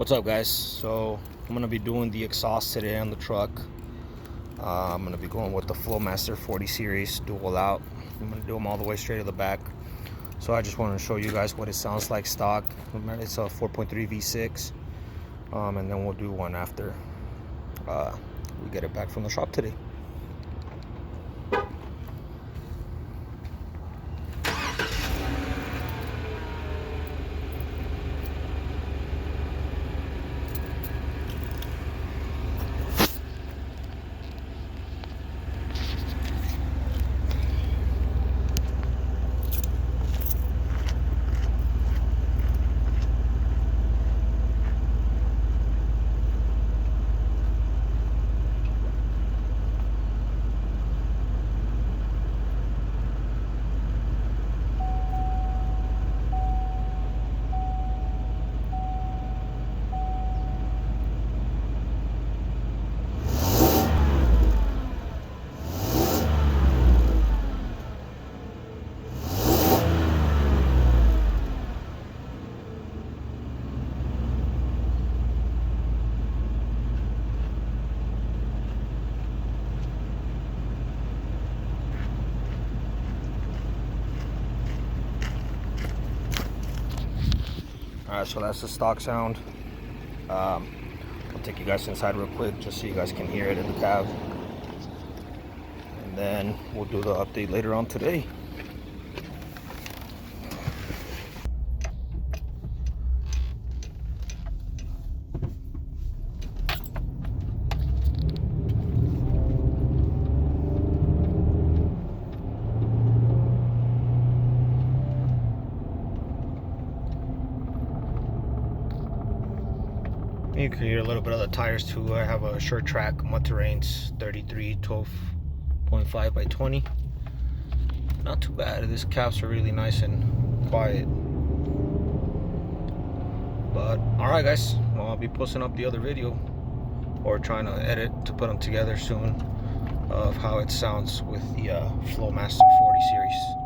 What's up, guys? So I'm gonna be doing the exhaust today on the truck. I'm gonna be going with the Flowmaster 40 series dual out. I'm gonna do them all the way straight to the back. So I just wanted to show you guys what it sounds like stock. It's a 4.3 V6, and then we'll do one after we get it back from the shop today. Alright, so that's the stock sound. I'll take you guys inside real quick just so you guys can hear it in the cab. And then we'll do the update later on today. You can hear a little bit of the tires too. I have a short track mud-terrains 33 12.5 by 20. Not too bad. These caps are really nice and quiet. But alright, guys, well, I'll be posting up the other video, or trying to edit to put them together soon, of how it sounds with the Flowmaster 40 series.